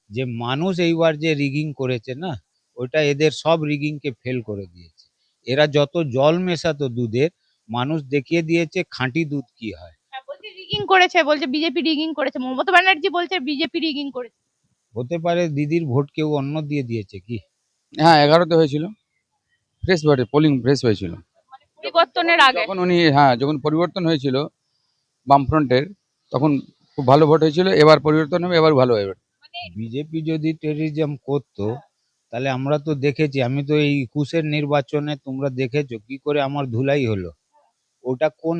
যে মানুষ এইবার যে রিগিং করেছে না, ওটা এদের সব রিগিংকে ফেল করে দিয়েছে। এরা যত জল মেশাতো দুধের, মানুষ দেখিয়ে দিয়েছে খাঁটি দুধ কি হয়। হ্যাঁ, বলছে রিগিং করেছে, বলছে বিজেপি রিগিং করেছে, মমতা ব্যানার্জি বলছে বিজেপি রিগিং করেছে। হতে পারে দিদির ভোট কেউ অন্য দিয়ে দিয়েছে কি? হ্যাঁ 11তে হয়েছিল, ফ্রেশ ভোটে পোলিং ফ্রেশ হয়েছিল। পরিবর্তনের আগে যখন উনি যখন পরিবর্তন হয়েছিল বামফ্রন্টের, তখন খুব ভালো ভোট হয়েছিল। এবার পরিবর্তন হবে, এবার ভালো হবে। বিজেপি যদি টেররিজম করতো, তাহলে আমরা তো দেখেছি, আমি তো এই 21-এর নির্বাচনে তোমরা দেখেছো কি করে আমার ধুলাই হলো। ওটা কোন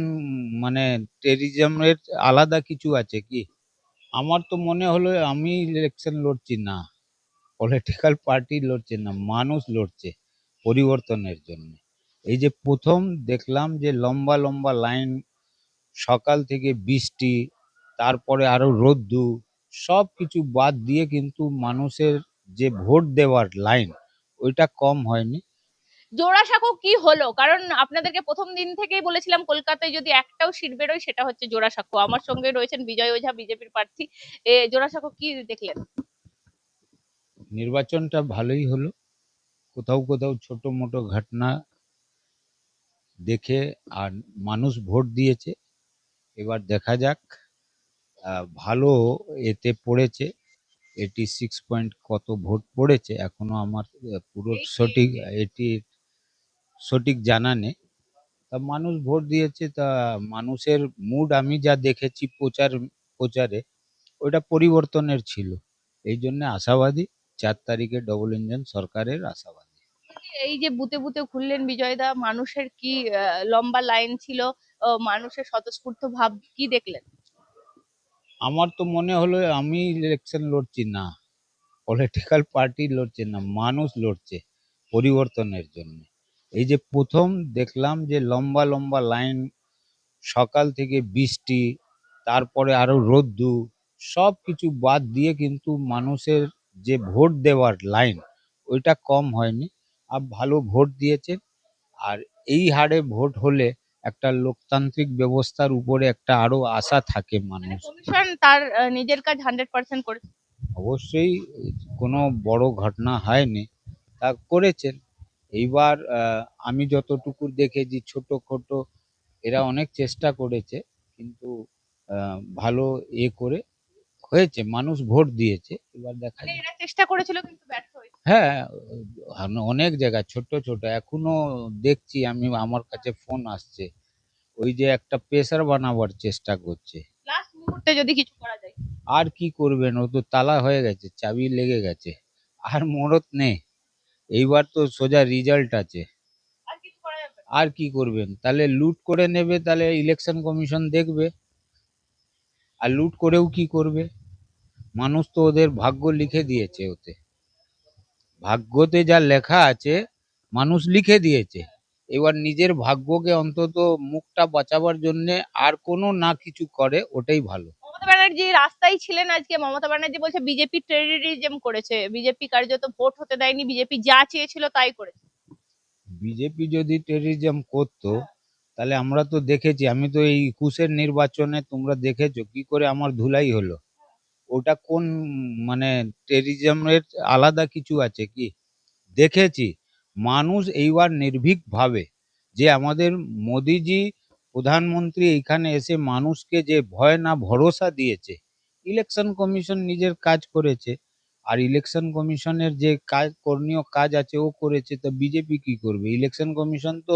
মানে টেররিজমের আলাদা কিছু আছে কি? আমার তো মনে হলো আমি ইলেকশন লড়ছি না, পলিটিক্যাল পার্টি লড়ছে না, মানুষ লড়ছে পরিবর্তনের জন্য। এই যে প্রথম দেখলাম যে লম্বা লম্বা লাইন, সকাল থেকে বৃষ্টি, তারপরে আরো রোদ্দুর, সব কিছু বাদ দিয়ে কিন্তু মানুষের যে ভোট দেওয়ার লাইন, ওইটা কম হয়নি। জোড়াসাঁকো কি হলো? কারণ আপনাদেরকে প্রথম দিন থেকেই বলেছিলাম কলকাতায় যদি একটাও সিট বেরোয় সেটা হচ্ছে জোড়াসাঁকো। আমার সঙ্গে রয়েছেন বিজয় ওঝা, বিজেপির প্রার্থী। জোড়াসাঁকো কি দেখলেন? নির্বাচনটা ভালোই হলো, কোথাও কোথাও ছোট মোটো ঘটনা দেখে আর মানুষ ভোট দিয়েছে। এবার দেখা যাক, ভালো এতে পড়েছে। 86 পয়েন্ট কত ভোট পড়েছে এখনো আমার পুরো সঠিক এটি সঠিক জানা নেই। তা মানুষ ভোট দিয়েছে, তা মানুষের মুড আমি যা দেখেছি প্রচারে, ওটা পরিবর্তনের ছিল। এই জন্য আশাবাদী, 4 তারিখে ডবল ইঞ্জিন সরকারের আশাবাদী। এই যে বুতে বুতে ঘুরলেন বিজয়দা, মানুষের কি লম্বা লাইন ছিল, মানুষের স্বতঃস্ফূর্ত ভাব কি দেখলেন? আমার তো মনে হলো আমি ইলেকশন লড়ছি না, পলিটিক্যাল পার্টি লড়ছে না, মানুষ লড়ছে পরিবর্তনের জন্য। এই যে প্রথম দেখলাম যে লম্বা লম্বা লাইন, সকাল থেকে বৃষ্টি, তারপরে আরো রোদ্দুর, সব কিছু বাদ দিয়ে কিন্তু মানুষের যে ভোট দেওয়ার লাইন, ওইটা কম হয়নি, আর ভালো ভোট দিয়েছে। আর এই হারে ভোট হলে একটা লোকতান্ত্রিক ব্যবস্থার উপরে একটা আরো আশা থাকে মানুষ। কমিশন তার নিজের কাজ 100% করেছে। অবশ্যই কোনো বড় ঘটনা হয়নি, তা করেছেন। এইবার আমি যতটুকু দেখেছি ছোট এরা অনেক চেষ্টা করেছে, কিন্তু ভালো করে হয়েছে, মানুষ ভোট দিয়েছে। এবার দেখা মানে যাক। এরা চেষ্টা করেছিল কিন্তু ব্যর্থ হয়েছে। হ্যাঁ, অনেক জায়গায় ছোট এখনো দেখছি আমি, আমার কাছে ফোন আসছে, ওই যে একটা প্রেসার বানাবার চেষ্টা করছে। লাস্ট মুহূর্তে যদি কিছু করা যায়। আর কি করবেন, ও তো তালা হয়ে গেছে, চাবি লেগে গেছে, আর মোড়ত নেই। এইবার তো সোজা রিজাল্ট আছে। আর কিছু করা যাবে না। আর কি করবেন, তাহলে লুট করে নেবে, তাহলে ইলেকশন কমিশন দেখবে। আর লুট করেও কি করবে, মানুষ তো ওদের ভাগ্য লিখে দিয়েছে, ওতে ভাগ্যতে যা লেখা আছে মানুষ লিখে দিয়েছে। এবার নিজের ভাগ্যকে অন্তত মুখটা বাঁচাবার জন্য আর কোনো না কিছু করে, ওটাই ভালো। মমতা ব্যানার্জি রাস্তায় ছিলেন আজকে। মমতা ব্যানার্জি বলছে বিজেপি টেররিজম করেছে, বিজেপি কার্যত ভোট হতে দেয়নি, বিজেপি যা চেয়েছিল তাই করেছে। বিজেপি যদি টেররিজম করতো, তাহলে আমরা তো দেখেছি, আমি তো এই 21-এর নির্বাচনে তোমরা দেখেছো কি করে আমার ধুলাই হলো। ওটা কোন মানে টেররিজমের আলাদা কিছু আছে কি? দেখেছি মানুষ এইবার নির্ভীক ভাবে যে আমাদের মোদিজি প্রধানমন্ত্রী এইখানে এসে মানুষকে যে ভয় না ভরসা দিয়েছে। ইলেকশন কমিশন নিজের কাজ করেছে, আর ইলেকশন কমিশনের যে কাজ করণীয় কাজ আছে ও করেছে, তো বিজেপি কি করবে? ইলেকশন কমিশন তো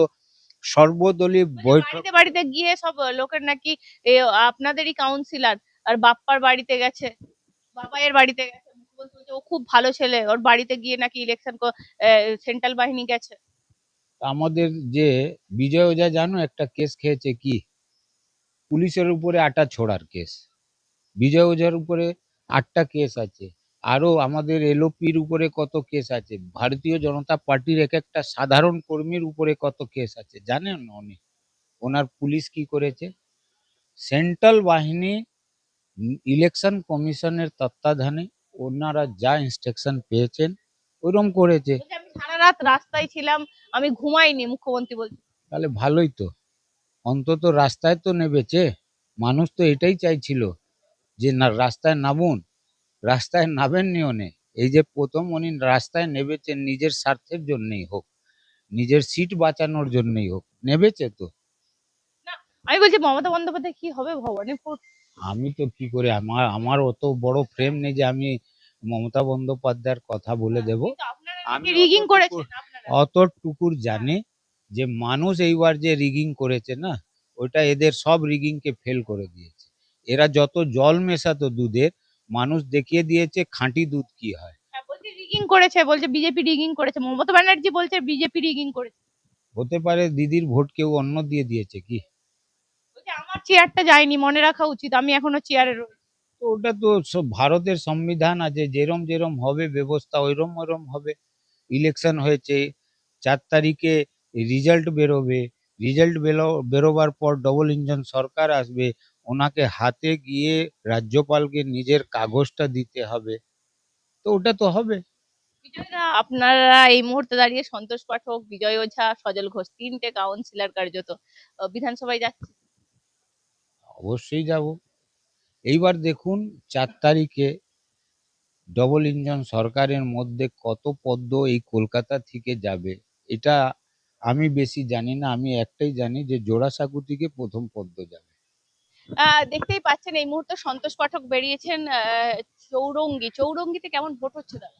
সর্বদলীয় বৈঠক। বাড়িতে বাড়িতে গিয়ে সব লোকের নাকি এ, আপনাদেরই কাউন্সিলর আর বাপ্পার বাড়িতে গেছে, বাবাইয়ের বাড়িতে গেছে, মুখ্যমন্ত্রী বলছে ও খুব ভালো ছেলে, ওর বাড়িতে গিয়ে নাকি ইলেকশন সেন্ট্রাল বাহিনী গেছে। আমাদের যে বিজয় ওঝা জানো একটা কেস খেয়েছে কি? পুলিশের উপরে আটা ছোড়ার কেস। বিজয় ওঝার উপরে 8টা কেস আছে। আরো আমাদের এলওপির উপরে কত কেস আছে, ভারতীয় জনতা পার্টির এক একটা সাধারণ কর্মীর উপরে কত কেস আছে জানেন উনি? ওনার পুলিশ কি করেছে? সেন্ট্রাল বাহিনী ইলেকশন কমিশনের তত্ত্বাবধানে ওনারা যা ইনস্ট্রাকশন পেয়েছেন ওইরকম করেছে। বলছে আমি সারা রাত রাস্তায় ছিলাম, আমি ঘুমাইনি, মুখ্যমন্ত্রী বলছে। তাহলে ভালোই তো, অন্তত রাস্তায় তো নেমেছে। মানুষ তো এটাই চাইছিল যে না, রাস্তায় নামুন, রাস্তায় নামেননি উনি। এই যে প্রথম উনি রাস্তায় নেমেছেন নিজের স্বার্থের জন্যই হোক, নিজের সিট বাঁচানোর জন্যই হোক, নেমেছে তো। না, আমি বলছি মমতা বন্দ্যোপাধ্যায় কি হবে ভবানীপুর? আমি তো কি করে, আমার আমার অত বড় ফ্রেম নেই যে আমি মমতা বন্দ্যোপাধ্যায়ের কথা বলে দেব। কিন্তু আপনারা আমি নাকি রিগিং অতটুকু করেছেন আপনারা। অতটুকুর জানি যে মানুষ এইবার যে রিগিং করেছে না, ওইটা এদের সব রিগিং কে ফেল করে দিয়েছে। এরা যত জল মেশাতো দুধের, মানুষ দেখিয়ে দিয়েছে খাঁটি দুধ কি হয়। হ্যাঁ, বলছে রিগিং করেছে, বলছে বিজেপি রিগিং করেছে। মমতা ব্যানার্জি বলছে বিজেপি রিগিং করেছে। হতে পারে দিদির ভোট কেউ অন্য দিয়ে দিয়েছে কি। বলছে আমার চেয়ারটা যায়নি, মনে রাখা উচিত, আমি এখনো চেয়ারে রয়েছি। তো ওটা তো সব ভারতের সংবিধান আছে, যেরম যেরম হবে ব্যবস্থা ওইরম ওইরম হবে। ইলেকশন হয়েছে, 4 তারিখে রেজাল্ট বেরোবে। রেজাল্ট বেরোবার পর ডবল ইঞ্জিন সরকার আসবে, ওনাকে হাতে গিয়ে রাজ্যপালকে নিজের কাগজটা দিতে হবে। তো ওটা তো হবে। বিজয়দা, আপনারা এই মুহূর্তে দাঁড়িয়ে সন্তোষ পাঠক, বিজয় ওঝা, সজল ঘোষ, 3টে কাউন্সিলর কার্যত বিধানসভায় যাচ্ছে। অবশ্যই যাব। এইবার দেখুন 4 তারিখে ডবল ইঞ্জিন সরকারের মধ্যে কত পদ্ম এই কলকাতা থেকে যাবে, এটা আমি বেশি জানি না। আমি একটাই জানি যে জোড়াসাঁকো থেকে প্রথম পদ্ম যাবে। দেখতেই পাচ্ছেন এই মুহূর্তে সন্তোষ পাঠক বেরিয়েছেন চৌরঙ্গিতে কেমন ভোট হচ্ছে দাদা?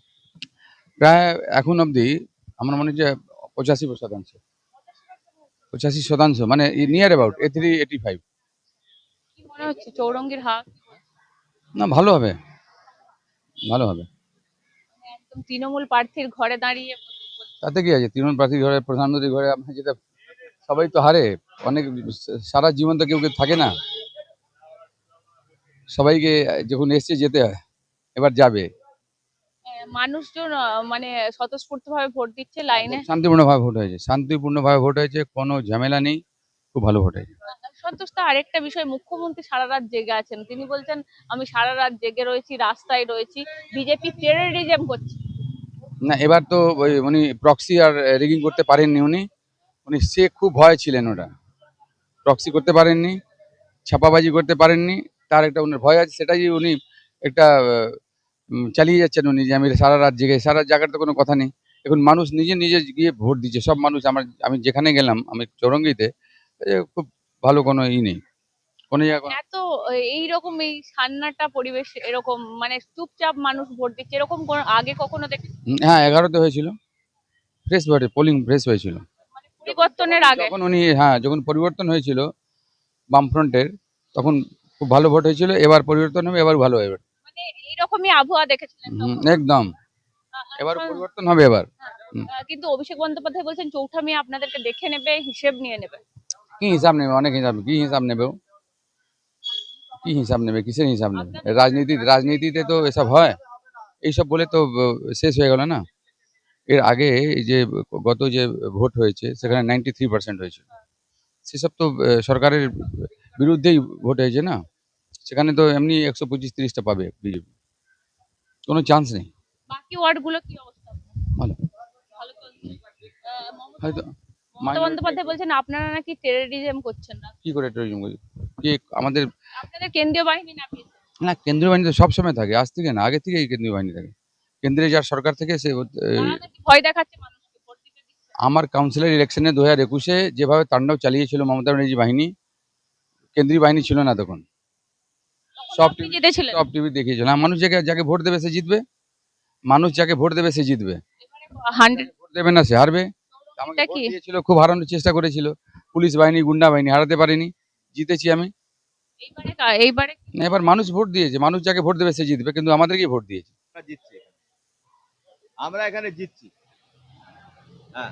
প্রায় এখন অবধি আমার মনে হচ্ছে 85%, 85% মানে নিয়ার অ্যাবাউট 83-85। কি মনে হচ্ছে চৌরঙ্গির হাট? না, ভালো হবে, ভালো হবে। একদম তৃণমূল প্রার্থীর ঘরে দাঁড়িয়ে তাতে কি আছে, তৃণমূল প্রার্থীর ঘরে, প্রধানমন্ত্রীর ঘরে, আমরা যেটা সবাই তো হারে, অনেক সারা জীবন তো কেউ কেউ থাকে না, সবাইকে যখন এসছে যেতে হয়, এবার যাবে। মানুষজন মানে স্বতঃস্ফূর্ত ভাবে ভোট দিচ্ছে লাইনে। শান্তিপূর্ণভাবে ভোট হয়েছে, শান্তিপূর্ণভাবে ভোট হয়েছে, কোনো ঝামেলা নেই, খুব ভালো ভোট হয়েছে। সন্তোষ দা, আরেকটা বিষয়, মুখ্যমন্ত্রী সারা রাত জেগে আছেন, তিনি বলছেন আমি সারা রাত জেগে রয়েছি, রাস্তায় রয়েছি, বিজেপি টেররিজম করছে। না, এবার তো ওই উনি প্রক্সি আর রিগিং করতে পারেননি, উনি উনি সে খুব ভয় ছিলেন, ওটা প্রক্সি করতে পারেননি, ছাপাবাজি করতে পারেননি, তার একটা উনার ভয় আছে, সেটাই উনি একটা চালিয়ে যাচ্ছেন উনি, যে আমি সারা রাত জেগে, সারা জায়গার তো কোনো কথা নেই। এখন মানুষ নিজে নিজে গিয়ে ভোট দিচ্ছে, সব মানুষ। আমি যেখানে গেলাম, আমি চৌরঙ্গিতে, খুব ভালো কোনো নেই, কোনো জায়গায় এত এইরকম এই সান্নাটা পরিবেশ, এরকম মানে চুপচাপ মানুষ ভোট দিচ্ছে, এরকম আগে কখনো দেখি? হ্যাঁ, 11তে হয়েছিল, ফ্রেশ ভোটে পোলিং ফ্রেশ হয়েছিল। মানে পরিবর্তনের আগে? যখন উনি, হ্যাঁ, যখন পরিবর্তন হয়েছিল বামফ্রন্টের, তখন খুব ভালো ভোট হয়েছিল। এবার পরিবর্তন হবে, এবার ভালো হবে। মানে এইরকমই আবহাওয়া দেখেছিলেন তখন? একদম, এবার পরিবর্তন হবে এবার। কিন্তু অভিষেক বন্দ্যোপাধ্যায় বলছেন চৌঠা মেয়ে আপনাদেরকে দেখে নেবে, হিসেব নিয়ে নেবে। কি হিসাব নেবে? অনেক হিসাব। কি হিসাব নেবে ও? কি হিসাব নেবে? কিসের হিসাব নেবে? রাজনীতিতে তো এসব হয়, এইসব বলে তো শেষ হয়ে গেল না। এর আগে এই যে গত যে ভোট হয়েছে, সেখানে 93% হয়েছিল, সেসব তো সরকারের বিরুদ্ধেই ভোট হয়েছে না, সেখানে তো এমনি 125-30টা পাবে বিজেপি, কোনো চান্স নেই। বাকি ওয়ার্ড গুলো কি অবস্থা? ভালো ভালো চলছে। হয়তো। মমতা বন্দ্যোপাধ্যায় বলছেন আপনারা নাকি টেররিজম করছেন না। কি করে টেরোরিজম করি? কি আমাদের? আপনাদের কেন্দ্রীয় বাহিনী নামিয়েছে। না, কেন্দ্রীয় বাহিনী তো সবসময় থাকে, আজ থেকে না, আগে থেকেই কেন্দ্রীয় বাহিনী থাকে। কেন্দ্রে যার সরকার থেকে সে তারা নাকি ভয় দেখাচ্ছে মানুষকে, ভোট দিতে দিচ্ছে না। আমার কাউন্সিলর ইলেকশনে 2021-এ যেভাবে তাণ্ডব চালিয়েছিল মমতা ব্যানার্জি বাহিনী, কেন্দ্রীয় বাহিনী ছিল না তখন, সব আপনি টিভি, জিতেছিলেন। সব টিভি দেখিয়েছিল। হ্যাঁ, মানুষ যাকে ভোট দেবে সে জিতবে, মানুষ যাকে ভোট দেবে সে জিতবে, 100 ভোট দেবে না সে হারবে। আমাকে এটা ভোট কি দিয়েছিল, খুব হারানোর চেষ্টা করেছিল, পুলিশ বাহিনী, গুন্ডা বাহিনী, হারাতে পারেনি, জিতেছি আমি। এইবারে না, এবার মানুষ ভোট দিয়েছে, মানুষ যাকে ভোট দেবে সে জিতবে, কিন্তু আমাদেরকে ভোট দিয়েছে। আমরা জিতছি, আমরা এখানে জিতছি। হ্যাঁ,